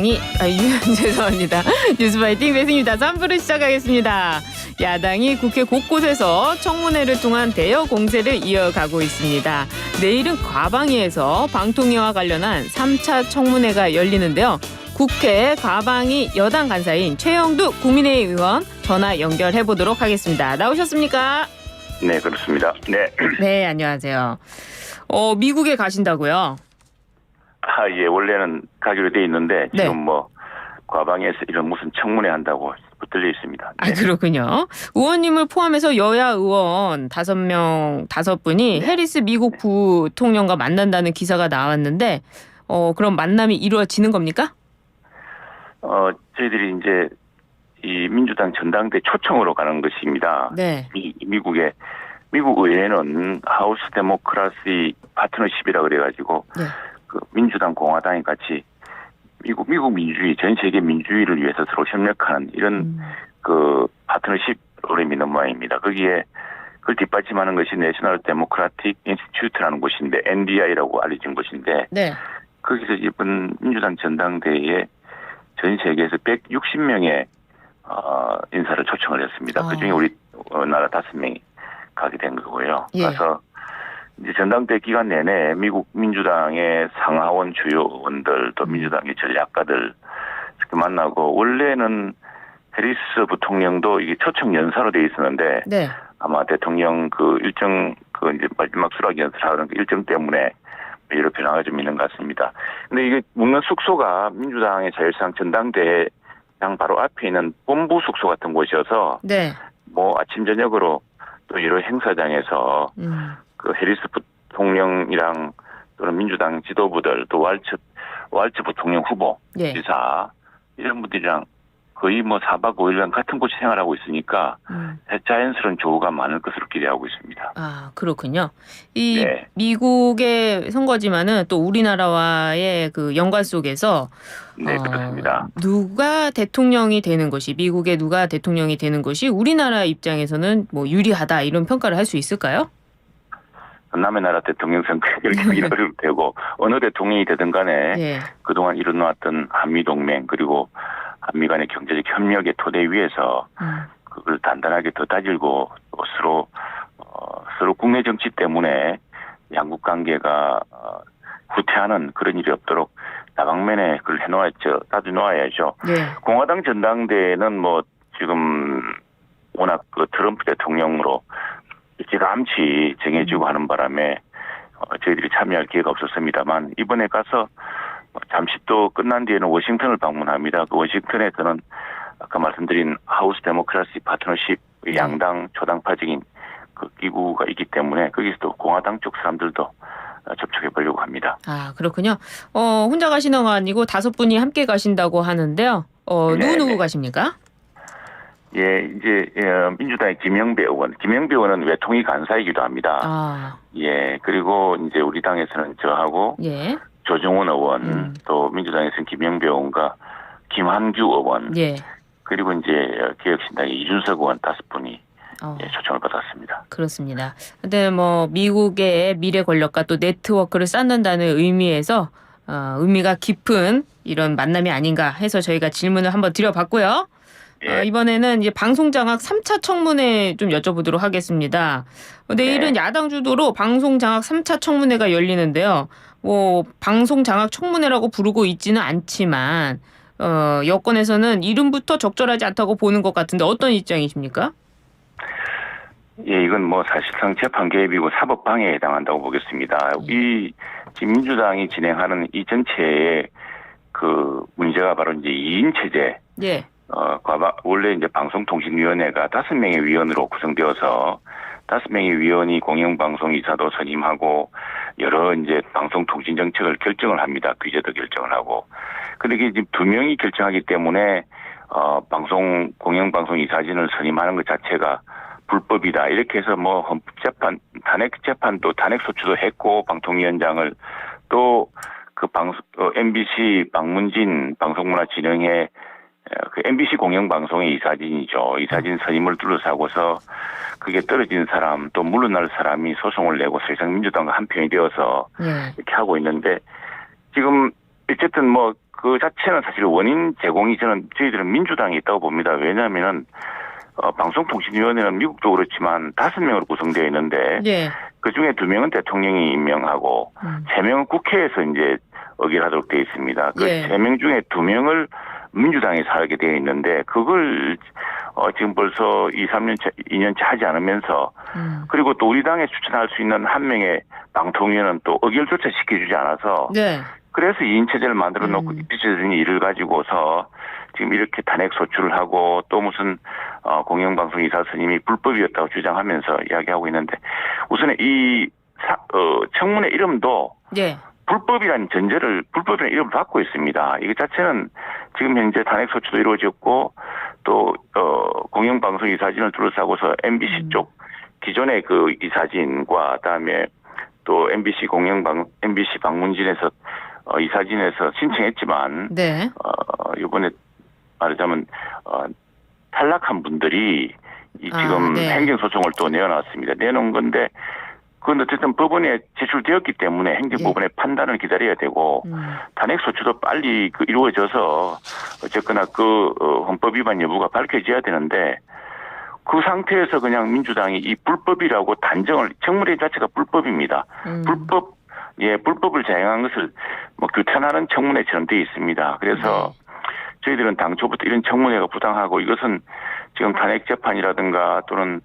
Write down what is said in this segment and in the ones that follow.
죄송합니다. 뉴스파이팅 배승입니다. 3부를 시작하겠습니다. 야당이 국회 곳곳에서 청문회를 통한 대여 공세를 이어가고 있습니다. 내일은 과방위에서 방통위와 관련한 3차 청문회가 열리는데요. 국회 과방위 여당 간사인 최영두 국민의힘 의원 전화 연결해 보도록 하겠습니다. 나오셨습니까? 네, 그렇습니다. 네. 네, 안녕하세요. 미국에 가신다고요? 예, 원래는 가기로 돼 있는데 네. 지금 과방에서 이런 무슨 청문회 한다고 붙들려 있습니다. 네. 그렇군요. 의원님을 포함해서 여야 의원 5분이 네. 해리스 미국 부통령과 만난다는 기사가 나왔는데 그럼 만남이 이루어지는 겁니까? 저희들이 이제 이 민주당 전당대 초청으로 가는 것입니다. 네. 미국 의회는 하우스 데모크라시 파트너십이라 그래가지고 네. 그 민주당 공화당이 같이 미국 민주주의 전 세계 민주주의를 위해서 서로 협력하는 이런 그 파트너십 프로그램이 있는 모양입니다. 거기에 그걸 뒷받침하는 것이 내셔널 데모크라틱 인스티튜트라는 곳인데 NDI라고 알려진 곳인데 네. 거기서 이번 민주당 전당대회에 전 세계에서 160명의 인사를 초청을 했습니다. 그중에 우리 나라 5명이 가게 된 거고요. 예. 그래서 이제 전당대 기간 내내 미국 민주당의 상하원 주요원들 또 민주당의 전략가들 이렇게 만나고 원래는 해리스 부통령도 이게 초청 연사로 돼 있었는데 네. 아마 대통령 그 일정 그 이제 마지막 수락 연설하는 그 일정 때문에 여러 변화가 좀 있는 것 같습니다. 근데 이게 묵는 숙소가 민주당의 자율상 전당대회장 바로 앞에 있는 본부 숙소 같은 곳이어서 네. 아침 저녁으로 또 여러 행사장에서 그 해리스 부통령이랑 또는 민주당 지도부들 또 왈츠 부통령 후보 예. 지사 이런 분들이랑 거의 4박 5일간 같은 곳에 생활하고 있으니까 자연스러운 조우가 많을 것으로 기대하고 있습니다. 아, 그렇군요. 이 네. 미국의 선거지만은 또 우리나라와의 그 연관 속에서 네, 그렇습니다. 누가 대통령이 되는 것이 미국의 누가 대통령이 되는 것이 우리나라 입장에서는 유리하다 이런 평가를 할 수 있을까요? 남의 나라 대통령 선거 이렇게 하기는 어려울 테고 어느 대통령이 되든 간에 예. 그동안 이뤄놓았던 한미동맹 그리고 한미 간의 경제적 협력의 토대 위에서 그걸 단단하게 더 다지고 또 서로 국내 정치 때문에 양국 관계가 후퇴하는 그런 일이 없도록 다방면에 그걸 따져놓아야죠. 예. 공화당 전당대회는 지금 워낙 그 트럼프 대통령으로 일찌감치 정해지고 하는 바람에 저희들이 참여할 기회가 없었습니다만 이번에 가서 잠시 또 끝난 뒤에는 워싱턴을 방문합니다. 그 워싱턴에서는 아까 말씀드린 하우스 데모크라시 파트너십 양당 초당파적인 그 기구가 있기 때문에 거기서 또 공화당 쪽 사람들도 접촉해 보려고 합니다. 아, 그렇군요. 혼자 가시는 거 아니고 5분이 함께 가신다고 하는데요. 누구 가십니까? 예, 이제 민주당의 김영배 의원은 외통위 간사이기도 합니다. 아. 예, 그리고 이제 우리 당에서는 저하고 예. 조정원 의원, 또 민주당에서는 김영배 의원과 김한규 의원, 예. 그리고 이제 개혁신당의 이준석 의원 5분이 초청을 받았습니다. 그렇습니다. 근데 미국의 미래 권력과 또 네트워크를 쌓는다는 의미에서 의미가 깊은 이런 만남이 아닌가 해서 저희가 질문을 한번 드려봤고요. 예. 이번에는 이제 방송장악 3차 청문회 좀 여쭤보도록 하겠습니다. 내일은 네. 야당 주도로 방송장악 3차 청문회가 열리는데요. 방송장악 청문회라고 부르고 있지는 않지만 여권에서는 이름부터 적절하지 않다고 보는 것 같은데 어떤 입장이십니까? 예, 이건 사실상 재판 개입이고 사법 방해에 해당한다고 보겠습니다. 이 지금 민주당이 진행하는 이 전체의 그 문제가 바로 이제 2인 체제. 예. 원래 이제 방송통신위원회가 5명의 위원으로 구성되어서 5명의 위원이 공영방송 이사도 선임하고 여러 이제 방송통신 정책을 결정을 합니다. 규제도 결정을 하고. 근데 이게 지금 2명이 결정하기 때문에 공영방송 이사진을 선임하는 것 자체가 불법이다. 이렇게 해서 헌법재판, 탄핵재판도 탄핵소추도 했고 방통위원장을 또 그 MBC 박문진 방송문화진흥회 그 MBC 공영방송의 이사진이죠. 이사진 선임을 둘러싸고서 그게 떨어진 사람 또 물러날 사람이 소송을 내고 세상 민주당과 한 편이 되어서 이렇게 하고 있는데 지금 어쨌든 뭐 그 자체는 사실 원인 제공이 저희들은 민주당이 있다고 봅니다. 왜냐하면은 방송통신위원회는 미국도 그렇지만 5명으로 구성되어 있는데 예. 그 중에 2명은 대통령이 임명하고 3명은 국회에서 이제 의결하도록 되어 있습니다. 그 예. 3명 중에 2명을 민주당에서 하게 되어 있는데 그걸 지금 벌써 2년째 하지 않으면서 그리고 또 우리 당에 추천할 수 있는 한 명의 방통위원은 또 의결조차 시켜주지 않아서 네. 그래서 2인 체제를 만들어 놓고 비춰진 일을 가지고서 지금 이렇게 탄핵 소추를 하고 또 무슨 공영방송 이사 스님이 불법이었다고 주장하면서 이야기하고 있는데 우선 이 청문회 이름도 예. 불법이라는 이름을 갖고 있습니다. 이거 자체는 지금 현재 탄핵 소추도 이루어졌고 또 공영방송 이사진을 둘러싸고서 MBC 쪽 기존의 그 이사진과 그다음에 또 MBC 방문진에서 이사진에서 신청했지만 네. 이번에 말하자면 탈락한 분들이 지금 네. 행정소송을 또 내어놨습니다. 내놓은 건데 그건 어쨌든 법원에 제출되었기 때문에 행정법원의 판단을 기다려야 되고 탄핵 소추도 빨리 이루어져서 어쨌거나 헌법 위반 여부가 밝혀져야 되는데 그 상태에서 그냥 민주당이 이 불법이라고 청문회 자체가 불법입니다. 불법을 자행한 것을 뭐 규탄하는 청문회처럼 되어 있습니다. 그래서 저희들은 당초부터 이런 청문회가 부당하고 이것은 지금 탄핵 재판이라든가 또는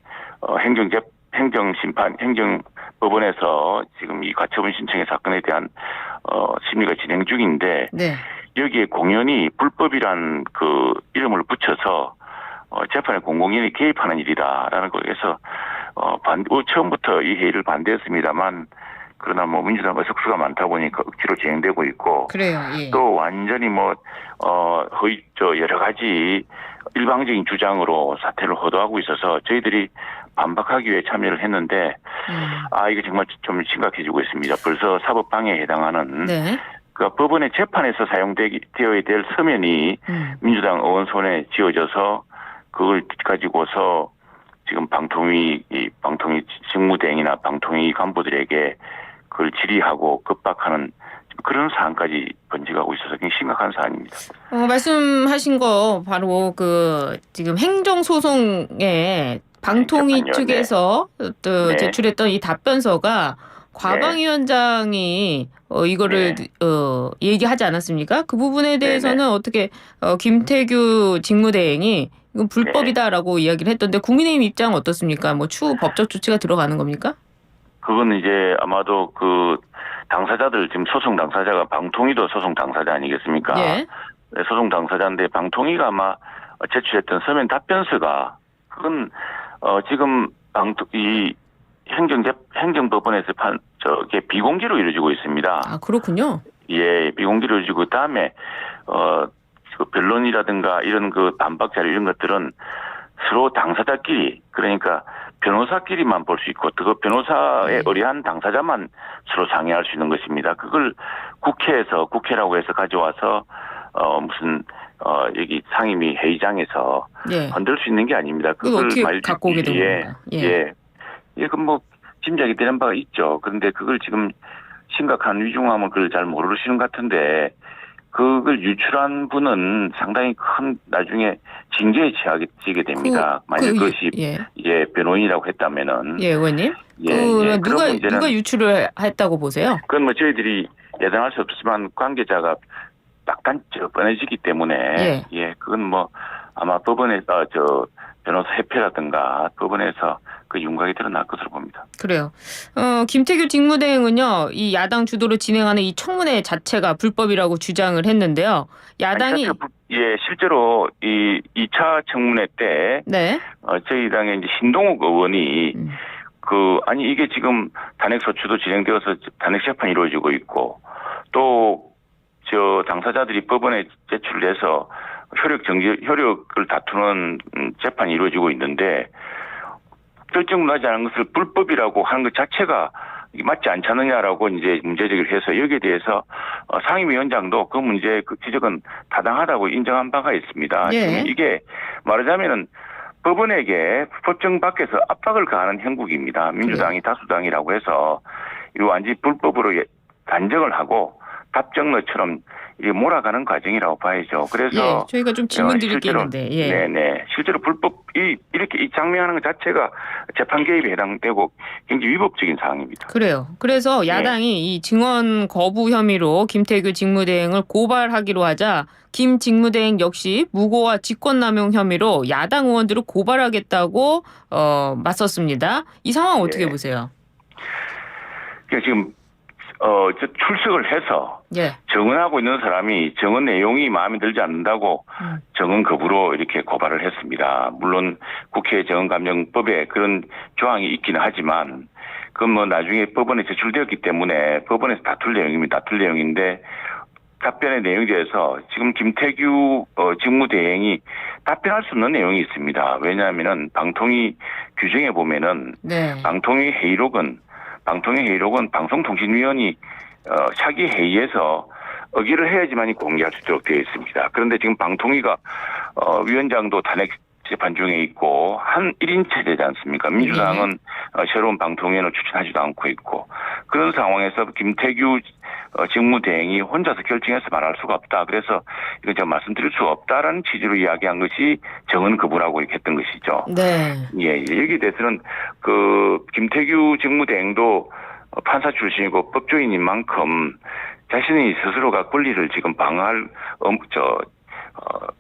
행정법원에서 지금 이 가처분 신청의 사건에 대한 심리가 진행 중인데 네. 여기에 공연히 불법이란 그 이름을 붙여서 재판에 공공연히 개입하는 일이다라는 거에서 처음부터 이 회의를 반대했습니다만 그러나 뭐 민주당과 석수가 많다 보니까 억지로 진행되고 있고 그래요. 예. 또 완전히 여러 가지 일방적인 주장으로 사태를 호도하고 있어서 저희들이 반박하기 위해 참여를 했는데 이게 정말 좀 심각해지고 있습니다. 벌써 사법방해에 해당하는 네. 그 법원의 재판에서 사용되어야 될 서면이 민주당 의원 손에 쥐어져서 그걸 가지고서 지금 방통위 직무대행이나 방통위 간부들에게 그걸 질의하고 급박하는 그런 사안까지 번지가고 있어서 굉장히 심각한 사안입니다. 말씀하신 거 바로 지금 행정소송에 방통위 측에서 또 제출했던 이 답변서가 과방위원장이 이거를 얘기하지 않았습니까? 그 부분에 대해서는 어떻게 김태규 직무대행이 이건 불법이다라고 이야기를 했던데 국민의힘 입장은 어떻습니까? 뭐 추후 법적 조치가 들어가는 겁니까? 그건 이제 아마도 당사자들 지금 소송 당사자가 방통위도 소송 당사자 아니겠습니까? 예. 소송 당사자인데 방통위가 아마 제출했던 서면 답변서가 그건 지금 이 행정법원에서 비공개로 이루어지고 있습니다. 아, 그렇군요. 예, 비공개로 이루어지고 그다음에 변론이라든가 이런 반박 자료 이런 것들은 서로 당사자끼리 그러니까 변호사끼리만 볼 수 있고 그 변호사에 의뢰한 당사자만 서로 상의할 수 있는 것입니다. 그걸 국회라고 해서 가져와서 여기 상임위 회의장에서 건들 수 있는 게 아닙니다. 그걸 어떻게 갖고 오게 된 겁니까? 그건 짐작이 되는 바가 있죠. 그런데 그걸 지금 심각한 위중함을 그걸 잘 모르시는 것 같은데 그걸 유출한 분은 상당히 큰 나중에 징계에 처하게 됩니다. 만약 그것이 변호인이라고 했다면은. 예, 의원님. 누가 유출을 했다고 보세요? 그건 저희들이 예상할 수 없지만 관계자가 약간 뻔해지기 때문에 그건 아마 법원에서 변호사 협회라든가 법원에서 그 윤곽이 드러날 것으로 봅니다. 그래요. 김태규 직무대행은요, 이 야당 주도로 진행하는 이 청문회 자체가 불법이라고 주장을 했는데요. 야당이 실제로 이 2차 청문회 때 저희 당의 이제 신동욱 의원이 이게 지금 탄핵 소추도 진행되어서 탄핵 재판이 이루어지고 있고 또 당사자들이 법원에 제출을 해서 효력을 다투는 재판이 이루어지고 있는데 결정 나지 않은 것을 불법이라고 하는 것 자체가 맞지 않지 않느냐라고 이제 문제제기를 해서 여기에 대해서 상임위원장도 그 문제 지적은 타당하다고 인정한 바가 있습니다. 이게 말하자면은 법원에게 법정 밖에서 압박을 가하는 형국입니다. 민주당이 다수당이라고 해서 이 완전히 불법으로 단정을 하고 답정너처럼 이게 몰아가는 과정이라고 봐야죠. 그래서 저희가 좀 질문 드릴 게 실제로, 있는데. 네네. 실제로 이렇게 이 장명하는 것 자체가 재판 개입에 해당되고 굉장히 위법적인 사항입니다. 그래요. 그래서 야당이 이 증언 거부 혐의로 김태규 직무대행을 고발하기로 하자 김 직무대행 역시 무고와 직권남용 혐의로 야당 의원들을 고발하겠다고 맞섰습니다. 이 상황 어떻게 보세요? 그러니까 지금 출석을 해서 예. 증언하고 있는 사람이 증언 내용이 마음에 들지 않는다고 증언 거부로 이렇게 고발을 했습니다. 물론 국회 증언감정법에 그런 조항이 있기는 하지만 그건 뭐 나중에 법원에 제출되었기 때문에 법원에서 다툴 내용인데 답변의 내용에 대해서 지금 김태규 직무대행이 답변할 수 없는 내용이 있습니다. 왜냐하면은 방통위 규정에 보면은 방통위 회의록은 방송통신위원이 차기 회의에서 의결을 해야지만이 공개할 수 있도록 되어 있습니다. 그런데 지금 방통위가 위원장도 탄핵 재판 중에 있고 한 1인 체제지 않습니까? 민주당은 새로운 방통위원을 추천하지도 않고 있고 그런 상황에서 김태규 직무대행이 혼자서 결정해서 말할 수가 없다. 그래서 이거 제가 말씀드릴 수가 없다라는 취지로 이야기한 것이 정언 거부라고 이렇게 했던 것이죠. 네. 예, 여기에 대해서는 김태규 직무대행도 판사 출신이고 법조인인 만큼 자신이 스스로가 권리를 지금 방어할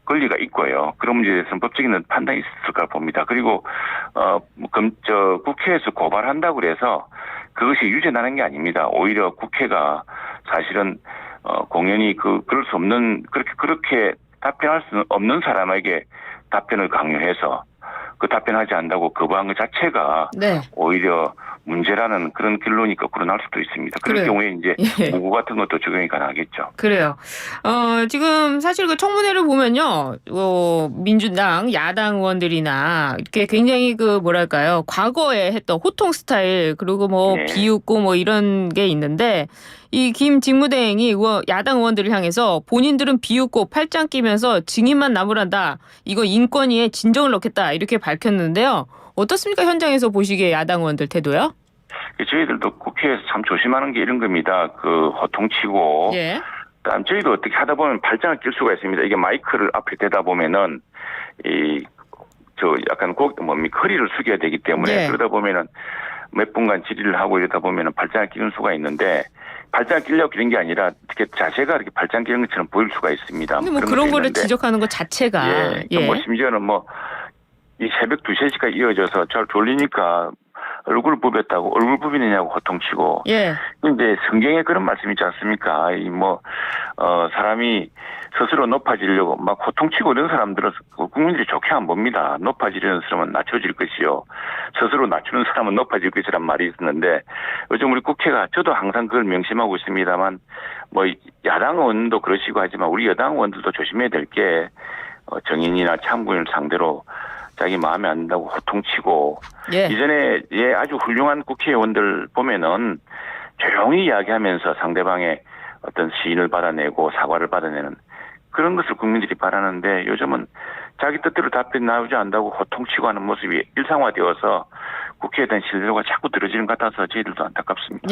권리가 있고요. 그런 문제에 대해서는 법적인 판단이 있을 까 봅니다. 그리고 국회에서 고발한다고 그래서 그것이 유죄나는 게 아닙니다. 오히려 국회가 사실은 공연히 그럴 수 없는 그렇게 답변할 수 없는 사람에게 답변을 강요해서 그 답변하지 않는다고 거부한 것 자체가 오히려 문제라는 그런 결론이 거꾸로 날 수도 있습니다. 그럴 경우에 이제 무고 같은 것도 적용이 가능하겠죠. 그래요. 지금 사실 그 청문회를 보면요, 민주당 야당 의원들이나 이렇게 굉장히 뭐랄까요, 과거에 했던 호통 스타일 그리고 비웃고 이런 게 있는데 이 김 직무대행이 야당 의원들을 향해서 본인들은 비웃고 팔짱 끼면서 증인만 나무란다. 이거 인권위에 진정을 넣겠다 이렇게 밝혔는데요. 어떻습니까? 현장에서 보시기에 야당 의원들 태도요? 저희들도 국회에서 참 조심하는 게 이런 겁니다. 호통치고. 그다음 저희도 어떻게 하다 보면 발장을 낄 수가 있습니다. 이게 마이크를 앞에 대다 보면은 약간 허리를 숙여야 되기 때문에 그러다 보면은 몇 분간 질의를 하고 이러다 보면은 발장을 끼는 수가 있는데 발장을 끼려고 끼는 게 아니라 어떻게 자세가 이렇게 발장 끼는 것처럼 보일 수가 있습니다. 근데 그런 거를 지적하는 것 자체가 심지어는 이 새벽 2, 3시까지 이어져서 잘 졸리니까 얼굴 부볐다고 얼굴 부비느냐고 호통치고. 근데 성경에 그런 말씀이 있지 않습니까? 사람이 스스로 높아지려고 막 호통치고 이런 사람들은 국민들이 좋게 안 봅니다. 높아지려는 사람은 낮춰질 것이요. 스스로 낮추는 사람은 높아질 것이란 말이 있었는데 요즘 우리 국회가 저도 항상 그걸 명심하고 있습니다만 야당 의원도 그러시고 하지만 우리 여당 의원들도 조심해야 될 게 정인이나 참고인을 상대로 자기 마음에 안 든다고 호통치고 이전에 아주 훌륭한 국회의원들 보면은 조용히 이야기하면서 상대방의 어떤 시인을 받아내고 사과를 받아내는 그런 것을 국민들이 바라는데 요즘은 자기 뜻대로 답변 나오지 않는다고 호통치고 하는 모습이 일상화되어서 국회에 대한 신뢰도가 자꾸 떨어지는 것 같아서 저희들도 안타깝습니다.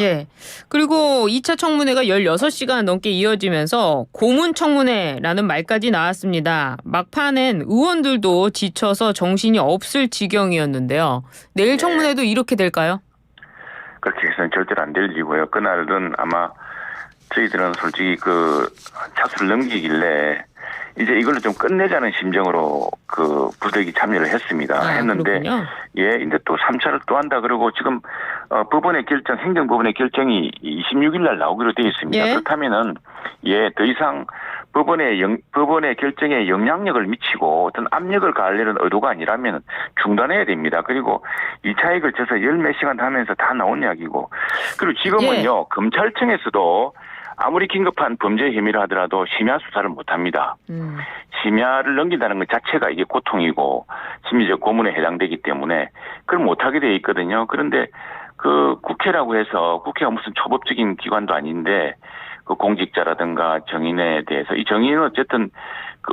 그리고 2차 청문회가 16시간 넘게 이어지면서 고문청문회라는 말까지 나왔습니다. 막판엔 의원들도 지쳐서 정신이 없을 지경이었는데요. 내일 청문회도 이렇게 될까요? 그렇게 해서는 절대로 안 될 일이고요. 그날은 아마 저희들은 솔직히 차수를 넘기길래 이제 이걸로 좀 끝내자는 심정으로 부득이 참여를 했습니다. 했는데 근데 또 3차를 또 한다 그러고 지금 법원의 결정, 행정법원의 결정이 26일 날 나오기로 되어 있습니다. 그렇다면은 더 이상 법원의 결정에 영향력을 미치고 어떤 압력을 가하려는 의도가 아니라면 중단해야 됩니다. 그리고 2차에 걸쳐서 10몇 시간 하면서 다 나온 이야기고 그리고 지금은요 검찰청에서도 아무리 긴급한 범죄 혐의를 하더라도 심야 수사를 못합니다. 심야를 넘긴다는 것 자체가 이게 고통이고 심리적 고문에 해당되기 때문에 그걸 못하게 되어 있거든요. 그런데 국회라고 해서 국회가 무슨 초법적인 기관도 아닌데 공직자라든가 정인에 대해서 이 정인은 어쨌든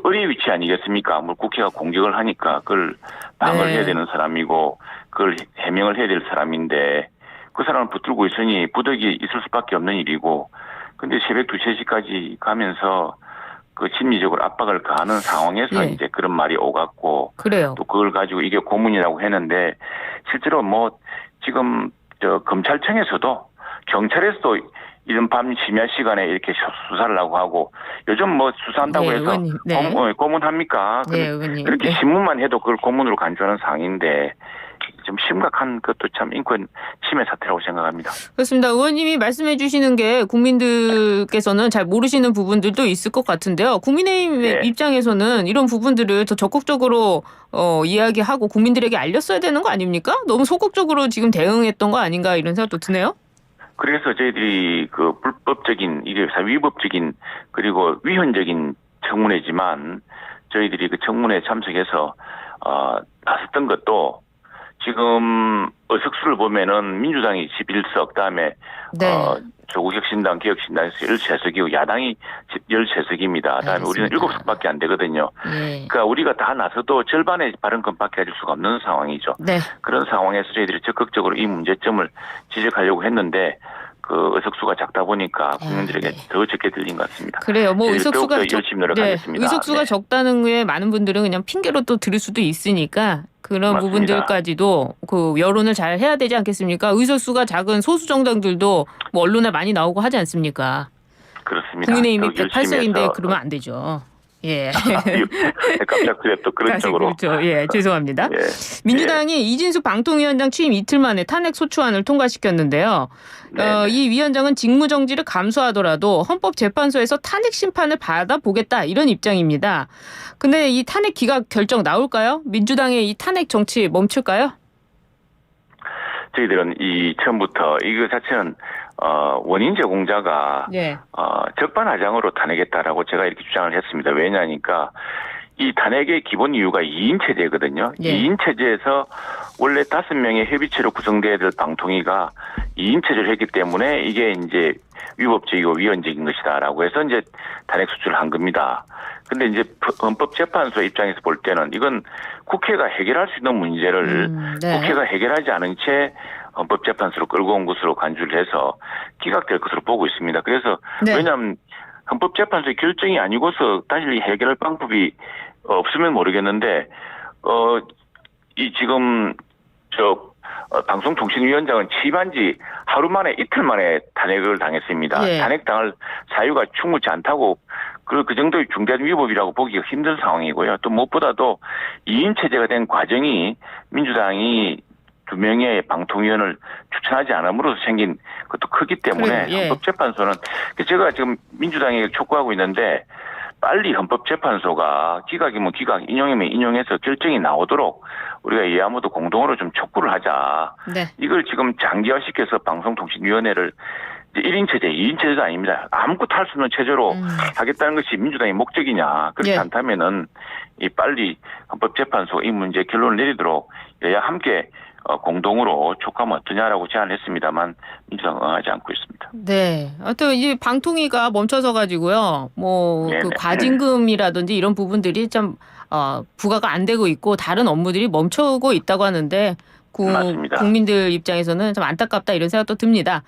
의리 위치 아니겠습니까? 국회가 공격을 하니까 그걸 방어를 해야 되는 사람이고 그걸 해명을 해야 될 사람인데 그 사람을 붙들고 있으니 부득이 있을 수밖에 없는 일이고 근데 새벽 2, 3시까지 가면서 그 심리적으로 압박을 가하는 상황에서 예. 이제 그런 말이 오갔고 그래요. 또 그걸 가지고 이게 고문이라고 했는데 실제로 뭐 지금 저 검찰청에서도 경찰에서도 이런 밤 심야 시간에 이렇게 수사를 하고 하고 요즘 뭐 수사한다고 예, 해서 의원님. 네. 고문합니까? 네, 의원님. 그렇게 네. 신문만 해도 그걸 고문으로 간주하는 상황인데 좀 심각한 것도 참 인권 침해 사태라고 생각합니다. 그렇습니다. 의원님이 말씀해 주시는 게 국민들께서는 잘 모르시는 부분들도 있을 것 같은데요. 국민의힘의 네. 입장에서는 이런 부분들을 더 적극적으로 이야기하고 국민들에게 알렸어야 되는 거 아닙니까? 너무 소극적으로 지금 대응했던 거 아닌가 이런 생각도 드네요. 그래서 저희들이 그 불법적인 이게 위법적인 그리고 위헌적인 청문회지만 저희들이 그 청문회에 참석해서 나섰던 것도 지금 의석수를 보면은 민주당이 11석 그다음에 네. 조국혁신당 개혁신당에서 13석이고 야당이 13석입니다. 그다음에 우리는 알겠습니다. 7석밖에 안 되거든요. 예. 그러니까 우리가 다 나서도 절반의 발언권밖에 가질 수가 없는 상황이죠. 네. 그런 상황에서 저희들이 적극적으로 이 문제점을 지적하려고 했는데 그 의석수가 작다 보니까 국민들에게 네. 더 적게 들린 것 같습니다. 그래요. 뭐 의석수가 열심히 노력하겠습니다. 의석수가 네. 적다는 게 많은 분들은 그냥 핑계로 또 들을 수도 있으니까 그런 맞습니다. 부분들까지도 그 여론을 잘 해야 되지 않겠습니까? 의석수가 작은 소수 정당들도 뭐 언론에 많이 나오고 하지 않습니까? 그렇습니다. 국민의힘이 더 열심히 108석인데 해서 그러면 안 되죠. 예. 갑자기 또 그런 쪽으로. 그렇죠. 예, 죄송합니다. 예. 민주당이 이진수 방통위원장 취임 이틀 만에 탄핵 소추안을 통과시켰는데요. 네. 이 위원장은 직무정지를 감수하더라도 헌법재판소에서 탄핵 심판을 받아보겠다 이런 입장입니다. 근데 이 탄핵 기각 결정 나올까요? 민주당의 이 탄핵 정치 멈출까요? 저희들은 이 처음부터 이거 자체는 원인 제공자가 네. 적반하장으로 탄핵했다라고 제가 이렇게 주장을 했습니다. 왜냐니까 이 탄핵의 기본 이유가 2인 체제거든요. 예. 2인 체제에서 원래 5명의 협의체로 구성돼야 될 방통위가 2인 체제를 했기 때문에 이게 이제 위법적이고 위헌적인 것이다라고 해서 이제 탄핵 수출을 한 겁니다. 근데 이제 헌법재판소 입장에서 볼 때는 이건 국회가 해결할 수 있는 문제를 네. 국회가 해결하지 않은 채 헌법재판소로 끌고 온 것으로 간주를 해서 기각될 것으로 보고 있습니다. 그래서 네. 왜냐하면 헌법재판소의 결정이 아니고서 다시 해결할 방법이 없으면 모르겠는데 이 지금 방송통신위원장은 취임한 지 하루 만에 이틀 만에 탄핵을 당했습니다. 예. 탄핵당할 사유가 충분치 않다고 그 정도의 중대한 위법이라고 보기가 힘든 상황이고요. 또 무엇보다도 2인 체제가 된 과정이 민주당이 2명의 방통위원을 추천하지 않음으로써 생긴 것도 크기 때문에 그래요, 예. 헌법재판소는 제가 지금 민주당에게 촉구하고 있는데 빨리 헌법재판소가 기각이면 기각, 인용이면 인용해서 결정이 나오도록 우리가 예아모두 공동으로 좀 촉구를 하자. 네. 이걸 지금 장기화시켜서 방송통신위원회를 이제 1인 체제, 2인 체제도 아닙니다. 아무것도 할 수 없는 체제로 하겠다는 것이 민주당의 목적이냐. 그렇지 예. 않다면은 이 빨리 헌법재판소가 이 문제 결론을 내리도록 여야 함께 공동으로 촉구하면 어떠냐라고 제안을 했습니다만 민주당은 응하지 않고 있습니다. 네. 하여튼 이 방통위가 멈춰서 가지고요. 뭐 그 네네. 과징금이라든지 이런 부분들이 좀 부과가 안 되고 있고 다른 업무들이 멈추고 있다고 하는데 맞습니다. 국민들 입장에서는 좀 안타깝다 이런 생각도 듭니다.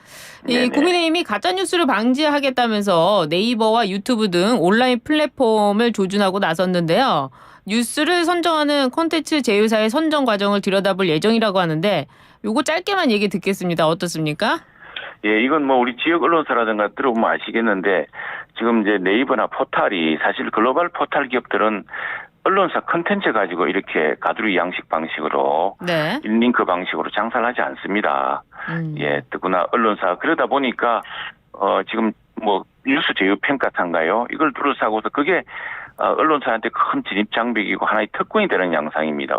이 네네. 국민의힘이 가짜뉴스를 방지하겠다면서 네이버와 유튜브 등 온라인 플랫폼을 조준하고 나섰는데요. 뉴스를 선정하는 콘텐츠 제휴사의 선정 과정을 들여다볼 예정이라고 하는데 요거 짧게만 얘기 듣겠습니다. 어떻습니까? 예, 이건 뭐 우리 지역 언론사라든가 들어보면 아시겠는데 지금 이제 네이버나 포탈이 사실 글로벌 포탈 기업들은 언론사 컨텐츠 가지고 이렇게 가두리 양식 방식으로 네. 링크 방식으로 장사를 하지 않습니다. 예, 더구나 언론사 그러다 보니까 지금 뭐 뉴스 제휴 평가사인가요? 이걸 둘러싸고서 그게 언론사한테 큰 진입 장벽이고 하나의 특권이 되는 양상입니다.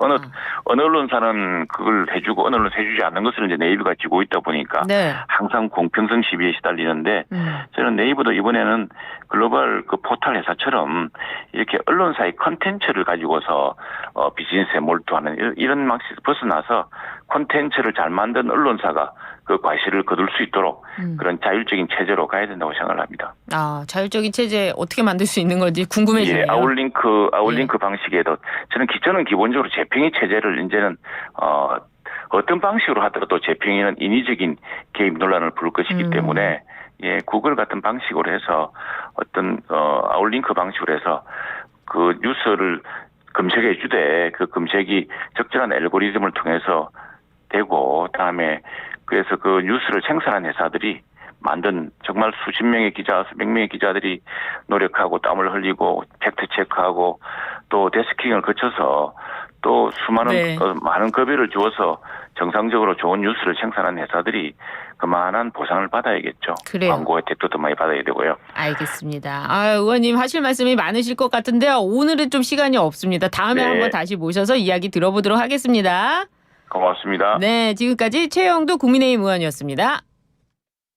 어느 언론사는 그걸 해주고 어느 언론사 해주지 않는 것을 이제 네이버가 쥐고 있다 보니까 네. 항상 공평성 시비에 시달리는데 저는 네이버도 이번에는 글로벌 그 포털 회사처럼 이렇게 언론사의 컨텐츠를 가지고서 비즈니스에 몰두하는 이런 방식에서 벗어나서 콘텐츠를 잘 만든 언론사가 그 과실을 거둘 수 있도록 그런 자율적인 체제로 가야 된다고 생각을 합니다. 자율적인 체제 어떻게 만들 수 있는 건지 궁금해지네요. 예, 아웃링크 방식에도 저는 기본적으로 재평의 체제를 이제는 어떤 방식으로 하더라도 재평에는 인위적인 개입 논란을 부를 것이기 때문에 예, 구글 같은 방식으로 해서 어떤 아웃링크 방식으로 해서 그 뉴스를 검색해 주되 그 검색이 적절한 알고리즘을 통해서 되고 다음에 그래서 그 뉴스를 생산한 회사들이 만든 정말 수십 명의 기자, 수백 명의 기자들이 노력하고 땀을 흘리고 팩트 체크하고 또 데스킹을 거쳐서 또 수많은 네. 많은 급여를 주어서 정상적으로 좋은 뉴스를 생산한 회사들이 그만한 보상을 받아야겠죠. 그래요. 광고 혜택도 더 많이 받아야 되고요. 알겠습니다. 의원님 하실 말씀이 많으실 것 같은데요. 오늘은 좀 시간이 없습니다. 다음에 네. 한번 다시 모셔서 이야기 들어보도록 하겠습니다. 고맙습니다. 네, 지금까지 최영도 국민의힘 의원이었습니다.